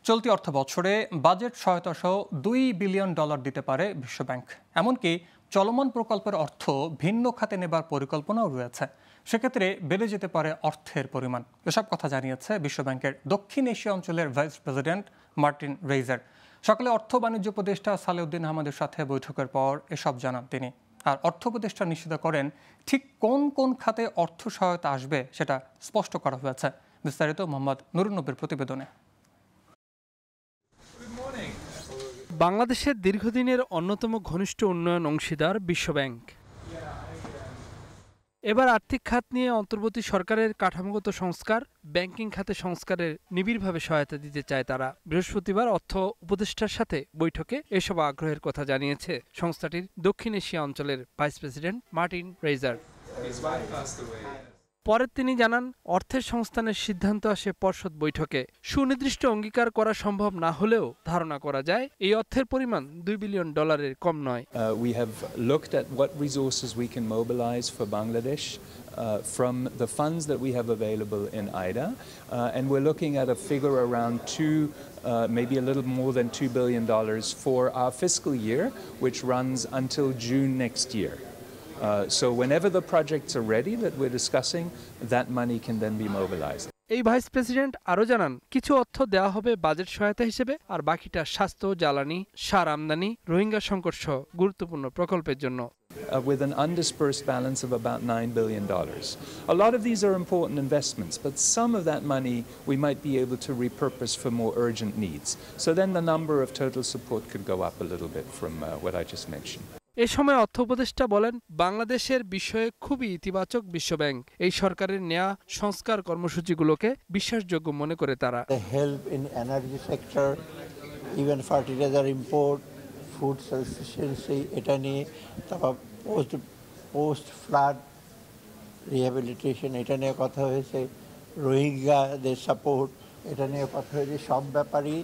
চলতি অর্থ বছরে বাজেট সহায়তা সহ $2 বিলিয়ন দিতে পারে বিশ্বব্যাংক। এমনকি চলমান প্রকল্পের অর্থ ভিন্ন খাতে নেবার পরিকল্পনাও রয়েছে। সেক্ষেত্রে বেড়ে যেতে পারে অর্থের পরিমাণ। এসব কথা জানিয়েছে বিশ্বব্যাংকের দক্ষিণ এশিয়া অঞ্চলের ভাইস প্রেসিডেন্ট মার্টিন রেইজার। সকালে অর্থ বাণিজ্য উপদেষ্টা সালেউদ্দিন আহমদের সাথে বৈঠকের পর এসব জানান তিনি। আর অর্থ উপদেষ্টা নিশ্চিত করেন ঠিক কোন কোন খাতে অর্থ সহায়তা আসবে সেটা স্পষ্ট করা হয়েছে। বিস্তারিত মোহাম্মদ নুরুন নবীর প্রতিবেদনে। বাংলাদেশের দীর্ঘদিনের অন্যতম ঘনিষ্ঠ উন্নয়ন অংশীদার বিশ্বব্যাংক এবার আর্থিক খাত নিয়ে অন্তর্বর্তী সরকারের কাঠামোগত সংস্কার, ব্যাংকিং খাতে সংস্কারের নিবিড়ভাবে সহায়তা দিতে চায় তারা। বৃহস্পতিবার অর্থ উপদেষ্টার সাথে বৈঠকে এসব আগ্রহের কথা জানিয়েছে সংস্থাটির দক্ষিণ এশিয়া অঞ্চলের ভাইস প্রেসিডেন্ট মার্টিন রেইজার। পরে তিনি জানান, অর্থের সংস্থানের সিদ্ধান্ত আসে পর্ষদ বৈঠকে। সুনির্দিষ্ট অঙ্গীকার করা সম্ভব না হলেও ধারণা করা যায় এই অর্থের পরিমাণ $2 বিলিয়ন কম নয়। We have looked at what resources we can mobilize for Bangladesh from the funds that we have available in IDA, and we're looking at a figure around maybe a little more than $2 billion for our fiscal year, which runs until June next year. So whenever the projects are ready that we're discussing, that money can then be mobilized. এই vice president আরও জানান, কিছু অর্থ দেওয়া হবে budget সহায়তা হিসেবে, আর বাকিটা স্বাস্থ্য, জ্বালানি, সার আমদানি, রোহিঙ্গা সংকট সহ গুরুত্বপূর্ণ প্রকল্পের জন্য। With an undispersed balance of about $9 billion. A lot of these are important investments, but some of that money we might be able to repurpose for more urgent needs. So then the number of total support could go up a little bit from what I just mentioned. এ সময় অর্থ উপদেষ্টা বলেন, বাংলাদেশের বিষয়ে খুবই ইতিবাচক বিশ্বব্যাংক। এই সরকারের নেয়া সংস্কার কর্মসূচিগুলোকে বিশ্বাসযোগ্য মনে করে তারা। Help in energy sector, even fertiliser import, food sufficiency, এটা নিয়ে, তারপর পোস্ট ফ্লাড রিহ্যাবিলিটেশন, এটা নিয়ে কথা হয়েছে, রোহিঙ্গাদের সাপোর্ট, এটা নিয়ে কথা হয়েছে। সব ব্যাপারই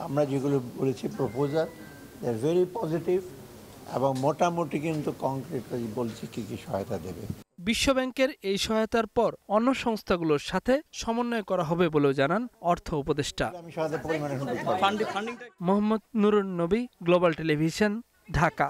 আমরা যেগুলো বলেছি proposal, they are very positive, এবং মোটামুটি কিন্তু কংক্রিট বলছি কি কি সহায়তা দেবে। বিশ্বব্যাংকের এই সহায়তার পর অন্য সংস্থাগুলোর সাথে সমন্বয় করা হবে বলেও জানান অর্থ উপদেষ্টা। মোহাম্মদ নুরুন নবী, গ্লোবাল টেলিভিশন, ঢাকা।